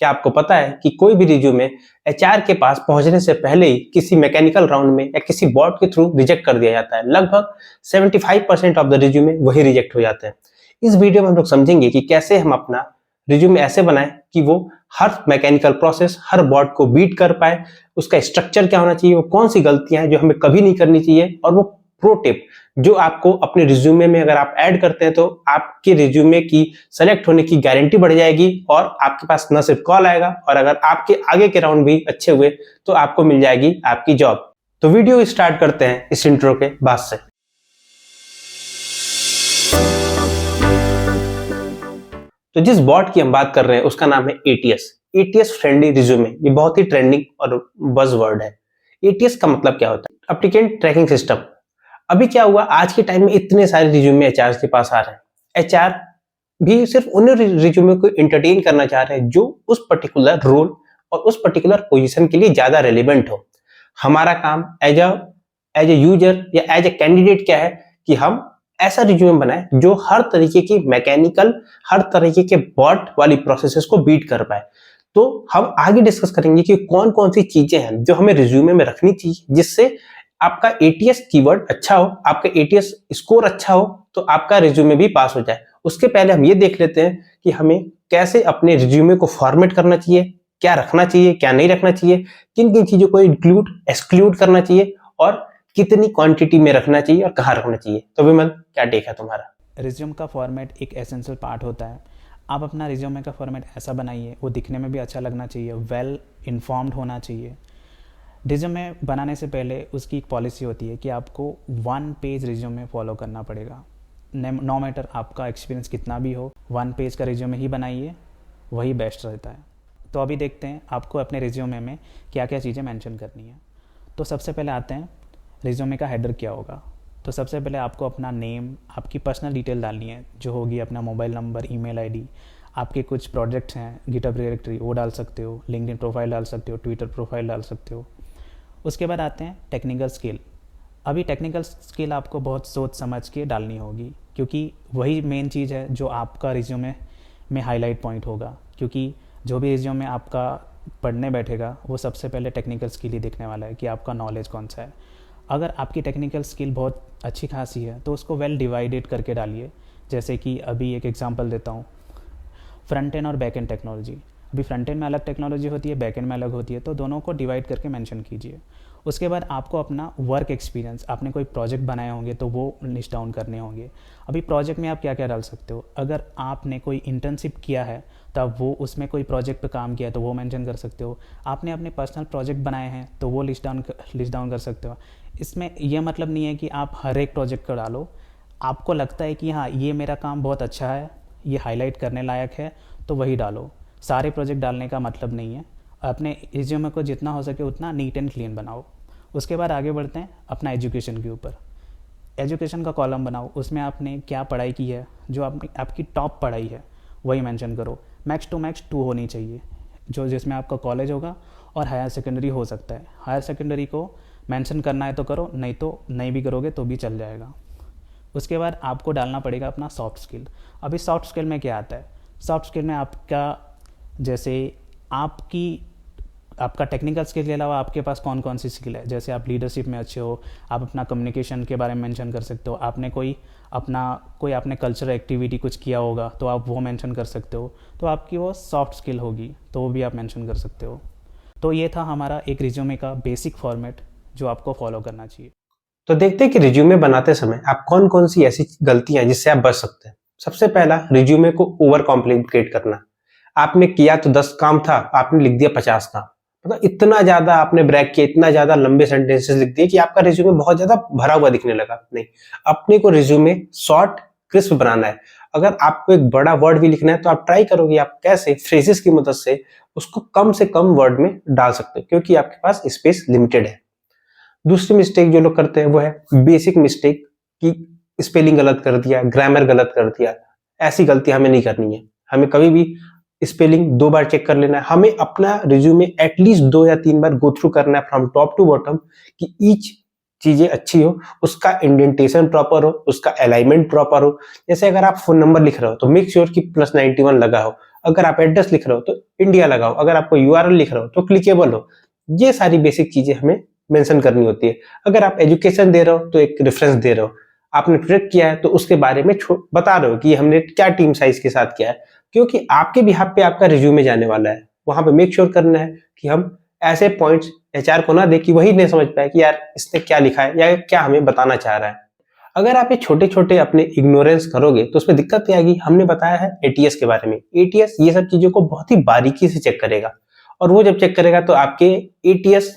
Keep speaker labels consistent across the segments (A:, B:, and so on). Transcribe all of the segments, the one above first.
A: क्या आपको पता है कि कोई भी रिज्यूमे एचआर के पास पहुंचने से पहले ही किसी मैकेनिकल राउंड में या किसी बॉट के थ्रू रिजेक्ट कर दिया जाता है। लगभग 75% ऑफ द रिज्यूमे वही रिजेक्ट हो जाते हैं। इस वीडियो में हम लोग समझेंगे कि कैसे हम अपना रिज्यूमे ऐसे बनाएं कि वो हर मैकेनिकल प्रोसेस, हर बॉट को बीट कर पाए, उसका स्ट्रक्चर क्या होना चाहिए, वो कौन सी गलतियां हैं जो हमें कभी नहीं करनी चाहिए, और वो प्रो टिप जो आपको अपने रिज्यूमे में अगर आप ऐड करते हैं तो आपके रिज्यूमे की सेलेक्ट होने की गारंटी बढ़ जाएगी और आपके पास न सिर्फ कॉल आएगा, और अगर आपके आगे के राउंड भी अच्छे हुए तो आपको मिल जाएगी आपकी जॉब। तो वीडियो स्टार्ट करते हैं इस इंट्रो के बाद से। तो जिस बॉट की हम बात कर रहे हैं उसका नाम है एटीएस फ्रेंडली रिज्यूमे। ये बहुत ही ट्रेंडिंग और बज़ वर्ड है। एटीएस का मतलब क्या होता है? Applicant tracking system. अभी क्या हुआ, आज के टाइम में इतने सारे रिज्यूमे एचआर के पास आ रहे हैं। एचआर भी सिर्फ उन रिज्यूमे को एंटरटेन करना चाह रहे हैं जो उस पर्टिकुलर रोल और उस पर्टिकुलर पोजीशन के लिए ज्यादा रेलिवेंट हो। हमारा काम एज ए यूजर या एज ए कैंडिडेट क्या है कि हम ऐसा रिज्यूमे बनाए जो हर तरीके की मैकेनिकल, हर तरीके के बॉट वाली प्रोसेसेस को बीट कर पाए। तो हम आगे डिस्कस करेंगे कि कौन कौन सी चीजें हैं जो हमें रिज्यूमे में रखनी चाहिए जिससे आपका एटीएस कीवर्ड अच्छा हो, आपका एटीएस स्कोर अच्छा हो, तो आपका रिज्यूमे भी पास हो जाए। उसके पहले हम ये देख लेते हैं कि हमें कैसे अपने रिज्यूमे को फॉर्मेट करना चाहिए, क्या रखना चाहिए, क्या नहीं रखना चाहिए, किन किन चीजों को इंक्लूड एक्सक्लूड करना चाहिए, और कितनी क्वांटिटी में रखना चाहिए और कहाँ रखना चाहिए। तो विमल, क्या टेक है तुम्हारा?
B: रिज्यूम का फॉर्मेट एक एसेंशियल पार्ट होता है। आप अपना रिज्यूमे का फॉर्मेट ऐसा बनाइए, वो दिखने में भी अच्छा लगना चाहिए, वेल इन्फॉर्म्ड होना चाहिए। रिज्यूमे बनाने से पहले उसकी एक पॉलिसी होती है कि आपको 1 पेज रिज्यूमे फॉलो करना पड़ेगा। नो मैटर आपका एक्सपीरियंस कितना भी हो, 1 पेज का रिज्यूमे ही बनाइए, वही बेस्ट रहता है। तो अभी देखते हैं आपको अपने रिज्यूमे में क्या क्या चीज़ें मेंशन करनी है। तो सबसे पहले आते हैं रिज्यूमे का हेडर क्या होगा। तो सबसे पहले आपको अपना नेम, आपकी पर्सनल डिटेल डालनी है जो होगी अपना मोबाइल नंबर, ईमेल आईडी, आपके कुछ प्रोजेक्ट्स हैं, गिटहब डायरेक्टरी वो डाल सकते हो, लिंक्डइन प्रोफाइल डाल सकते हो, ट्विटर प्रोफाइल डाल सकते हो। उसके बाद आते हैं टेक्निकल स्किल। अभी टेक्निकल स्किल आपको बहुत सोच समझ के डालनी होगी क्योंकि वही मेन चीज़ है जो आपका रिज्यूमे में हाईलाइट पॉइंट होगा। क्योंकि जो भी रिज्यूमे आपका पढ़ने बैठेगा वो सबसे पहले टेक्निकल स्किल ही देखने वाला है कि आपका नॉलेज कौन सा है। अगर आपकी टेक्निकल स्किल बहुत अच्छी खासी है तो उसको वेल डिवाइडेड करके डालिए। जैसे कि अभी एक एग्जांपल देता हूँ, फ्रंट एंड और बैक एंड टेक्नोलॉजी। अभी फ्रंट एंड में अलग टेक्नोलॉजी होती है, बैक एंड में अलग होती है, तो दोनों को डिवाइड करके मेंशन कीजिए। उसके बाद आपको अपना वर्क एक्सपीरियंस, आपने कोई प्रोजेक्ट बनाए होंगे तो वो लिस्ट डाउन करने होंगे। अभी प्रोजेक्ट में आप क्या क्या डाल सकते हो, अगर आपने कोई इंटर्नशिप किया है तब वो उसमें कोई प्रोजेक्ट पे काम किया है तो वो मेंशन कर सकते हो। आपने अपने पर्सनल प्रोजेक्ट बनाए हैं तो वो लिस्ट डाउन कर सकते हो। इसमें यह मतलब नहीं है कि आप हर एक प्रोजेक्ट को डालो। आपको लगता है कि हाँ ये मेरा काम बहुत अच्छा है, ये हाईलाइट करने लायक है, तो वही डालो। सारे प्रोजेक्ट डालने का मतलब नहीं है। अपने रिज्यूमे को जितना हो सके उतना नीट एंड क्लीन बनाओ। उसके बाद आगे बढ़ते हैं अपना एजुकेशन के ऊपर। एजुकेशन का कॉलम बनाओ, उसमें आपने क्या पढ़ाई की है, जो आपकी टॉप पढ़ाई है वही मेंशन करो। मैक्स टू मैक्स 2 होनी चाहिए, जो जिसमें आपका कॉलेज होगा और हायर सेकेंडरी हो सकता है। हायर सेकेंडरी को मेंशन करना है तो करो, नहीं तो नहीं भी करोगे तो भी चल जाएगा। उसके बाद आपको डालना पड़ेगा अपना सॉफ्ट स्किल। अभी सॉफ्ट स्किल में क्या आता है, सॉफ्ट स्किल में आपका जैसे आपका टेक्निकल स्किल के अलावा आपके पास कौन कौन सी स्किल है। जैसे आप लीडरशिप में अच्छे हो, आप अपना कम्युनिकेशन के बारे में मेंशन कर सकते हो। आपने कोई आपने कल्चरल एक्टिविटी कुछ किया होगा तो आप वो मेंशन कर सकते हो, तो आपकी वो सॉफ्ट स्किल होगी, तो वो भी आप मेंशन कर सकते हो। तो ये था हमारा एक रिज्यूमे का बेसिक फॉर्मेट जो आपको फॉलो करना चाहिए।
A: तो देखते हैं कि रिज्यूमे बनाते समय आप कौन कौन सी ऐसी गलतियां हैं जिससे आप बच सकते हैं। सबसे पहला, रिज्यूमे को ओवर कॉम्प्लिकेट करना। आपने किया तो 10 काम था, आपने लिख दिया 50 काम। मतलब इतना ज्यादा आपने ब्रैक किया, इतना ज्यादा लंबे सेंटेंसेस लिख दिए कि आपका रिज्यूमे बहुत ज्यादा भरा हुआ दिखने लगा। नहीं, अपने को रिज्यूमे शॉर्ट क्रिस्प बनाना है। अगर आपको एक बड़ा वर्ड भी लिखना है तो आप ट्राई करोगे आप कैसे फ्रेजेस की मदद से उसको कम से कम वर्ड में डाल सकते हो, क्योंकि आपके पास स्पेस लिमिटेड है। दूसरी मिस्टेक जो लोग करते हैं वो है बेसिक मिस्टेक, कि स्पेलिंग गलत कर दिया, ग्रामर गलत कर दिया। ऐसी गलती हमें नहीं करनी है। हमें कभी भी स्पेलिंग 2 बार चेक कर लेना है। हमें अपना रिज्यूमे एटलीस्ट 2 या 3 बार गो थ्रू करना है फ्रॉम टॉप टू बॉटम, कि ईच चीजें अच्छी हो, उसका इंडेंटेशन प्रॉपर हो, उसका अलाइनमेंट प्रॉपर हो। जैसे अगर आप फोन नंबर लिख रहे हो तो मेक श्योर कि +91 लगा हो। अगर आप एड्रेस लिख रहे हो तो इंडिया लगाओ, अगर आपको यूआरएल लिख रहे हो तो क्लिकेबल हो। ये सारी बेसिक चीजें हमें मेंशन करनी होती है। अगर आप एजुकेशन दे रहे हो तो एक रेफरेंस दे रहे हो, आपने प्रोजेक्ट किया है तो उसके बारे में बता रहे हो कि हमने क्या टीम साइज के साथ किया है, क्योंकि आपके बिहाफ पे आपका रिज्यूमे जाने वाला है। वहां पे मेक श्योर करना है कि हम ऐसे पॉइंट्स एचआर को ना दे कि वही नहीं समझ पाए कि यार इसने क्या लिखा है या क्या हमें बताना चाह रहा है। अगर आप ये छोटे छोटे अपने इग्नोरेंस करोगे तो उसमें दिक्कत क्या आएगी। हमने बताया है एटीएस के बारे में, एटीएस ये सब चीजों को बहुत ही बारीकी से चेक करेगा, और वो जब चेक करेगा तो आपके एटीएस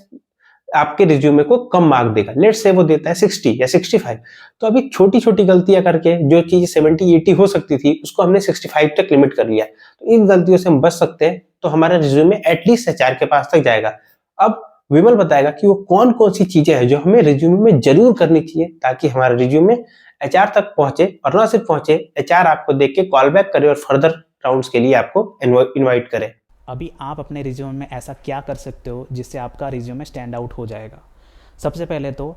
A: आपके रिज्यूमे को कम मार्क देगा। लेट्स से वो देता है 60 या 65, तो अभी छोटी छोटी गलतियां करके जो चीज 70-80 हो सकती थी उसको हमने 65 तक लिमिट कर लिया, तो इन गलतियों से हम बच सकते हैं। तो हमारा रिज्यूमे एटलीस्ट एचआर के पास तक जाएगा। अब विमल बताएगा कि वो कौन कौन सी चीजें हैं जो हमें रिज्यूमे में जरूर करनी चाहिए ताकि हमारा रिज्यूमे एचआर तक पहुंचे, और ना सिर्फ पहुंचे, एचआर आपको देख के कॉल बैक करे और फर्दर राउंड्स के लिए आपको इनवाइट करे।
B: अभी आप अपने रिज्यूमे में ऐसा क्या कर सकते हो जिससे आपका रिज्यूमे स्टैंड आउट हो जाएगा। सबसे पहले तो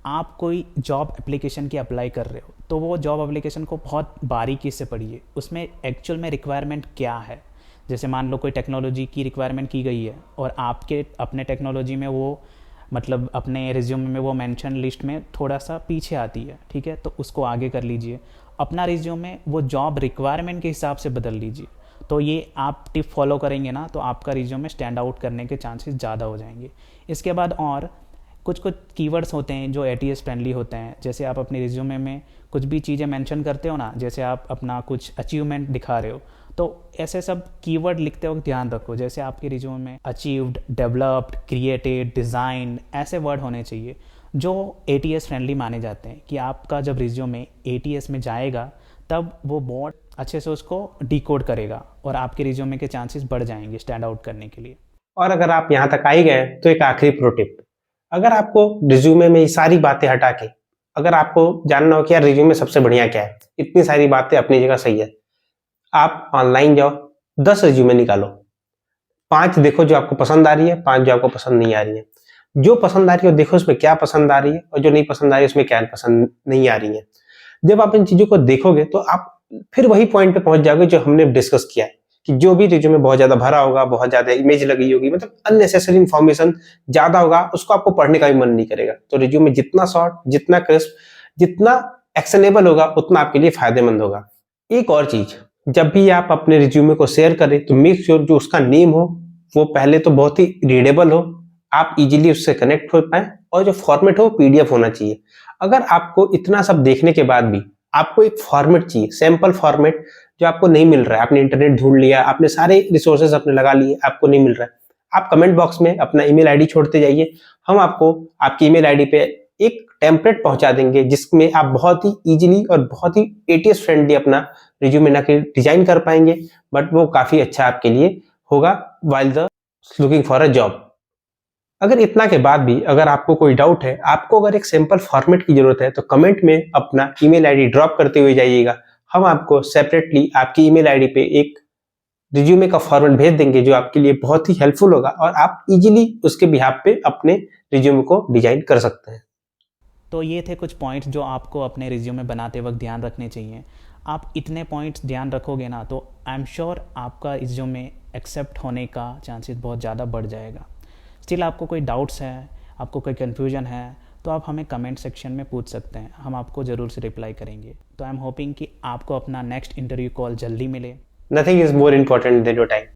B: आप कोई जॉब एप्लीकेशन की अप्लाई कर रहे हो तो वो जॉब एप्लीकेशन को बहुत बारीकी से पढ़िए, उसमें एक्चुअल में रिक्वायरमेंट क्या है। जैसे मान लो कोई टेक्नोलॉजी की रिक्वायरमेंट की गई है और आपके अपने टेक्नोलॉजी में वो मतलब अपने रिज्यूमे में वो मेंशन लिस्ट में थोड़ा सा पीछे आती है, ठीक है, तो उसको आगे कर लीजिए। अपना रिज्यूमे वो जॉब रिक्वायरमेंट के हिसाब से बदल लीजिए। तो ये आप टिप फॉलो करेंगे ना तो आपका रिज्यूमे स्टैंड आउट करने के चांसेस ज़्यादा हो जाएंगे। इसके बाद और कुछ कुछ कीवर्ड्स होते हैं जो एटीएस फ्रेंडली होते हैं। जैसे आप अपने रिज्यूमे में कुछ भी चीज़ें मेंशन करते हो ना, जैसे आप अपना कुछ अचीवमेंट दिखा रहे हो तो ऐसे सब कीवर्ड लिखते वक्त ध्यान रखो। जैसे आपके रिज्यूमे में अचीव्ड, डेवलप्ड, क्रिएटेड, डिज़ाइन ऐसे वर्ड होने चाहिए जो एटीएस फ्रेंडली माने जाते हैं, कि आपका जब रिज्यूमे एटीएस में जाएगा तब वो बोर्ड अच्छे से उसको डिकोड करेगा और आपके रिज्यूमे के चांसेस बढ़ जाएंगे स्टैंड आउट करने के लिए।
A: और अगर आप यहाँ तक आ ही गए तो एक आखिरी प्रो टिप, अगर आपको रिज्यूमे में ये सारी बातें हटा के अगर आपको जानना हो कि यार रिज्यूमे सबसे बढ़िया क्या है, इतनी सारी बातें अपनी जगह सही है, आप ऑनलाइन जाओ, 10 रिज्यूमे निकालो, 5 देखो जो आपको पसंद आ रही है, 5 जो आपको पसंद नहीं आ रही है। जो पसंद आ रही है देखो उसमें क्या पसंद आ रही है, और जो नहीं पसंद आ रही है उसमें क्या पसंद नहीं आ रही है। जब आप इन चीजों को देखोगे तो आप फिर वही पॉइंट पे पहुंच जाओगे जो हमने डिस्कस किया है, कि जो भी रिज्यूमे बहुत ज्यादा भरा होगा, बहुत ज्यादा इमेज लगी होगी, मतलब अननेसेसरी इंफॉर्मेशन ज्यादा होगा, उसको आपको पढ़ने का भी मन नहीं करेगा। तो रिज्यूमे जितना शॉर्ट, जितना क्रिस्प, जितना एक्शनेबल होगा उतना आपके लिए फायदेमंद होगा। एक और चीज, जब भी आप अपने रिज्यूमे को शेयर करें तो मेक श्योर जो उसका नेम हो वो पहले तो बहुत ही रीडेबल हो, आप इजीली उससे कनेक्ट हो पाए, और जो फॉर्मेट हो पीडीएफ होना चाहिए। अगर आपको इतना सब देखने के बाद भी आपको एक फॉर्मेट चाहिए, सैंपल फॉर्मेट जो आपको नहीं मिल रहा है, आपने इंटरनेट ढूंढ लिया, आपने सारे रिसोर्सेज अपने लगा लिए, आपको नहीं मिल रहा है, आप कमेंट बॉक्स में अपना ईमेल आईडी छोड़ते जाइए। हम आपको आपकी ईमेल आईडी पे एक टेम्पलेट पहुंचा देंगे जिसमें आप बहुत ही इजीली और बहुत ही एटीएस फ्रेंडली अपना रिज्यूमे ना के डिजाइन कर पाएंगे, बट वो काफी अच्छा आपके लिए होगा while the looking for a job. अगर इतना के बाद भी अगर आपको कोई डाउट है, आपको अगर एक सिंपल फॉर्मेट की जरूरत है, तो कमेंट में अपना ईमेल आईडी ड्रॉप करते हुए जाइएगा। हम आपको सेपरेटली आपकी ईमेल आईडी पे एक रिज्यूमे का फॉर्मेट भेज देंगे जो आपके लिए बहुत ही हेल्पफुल होगा, और आप इजीली उसके बिहाफ पे अपने रिज्यूमे को डिजाइन कर सकते हैं।
B: तो ये थे कुछ पॉइंट्स जो आपको अपने रिज्यूमे बनाते वक्त ध्यान रखने चाहिए। आप इतने पॉइंट्स ध्यान रखोगे ना तो आई एम श्योर आपका रिज्यूमे एक्सेप्ट होने का चांसेस बहुत ज़्यादा बढ़ जाएगा। स्टिल आपको कोई डाउट्स है, आपको कोई कन्फ्यूजन है तो आप हमें कमेंट सेक्शन में पूछ सकते हैं, हम आपको ज़रूर से रिप्लाई करेंगे। तो आई एम होपिंग कि आपको अपना नेक्स्ट इंटरव्यू कॉल जल्दी मिले।
A: Nothing is more important than your time.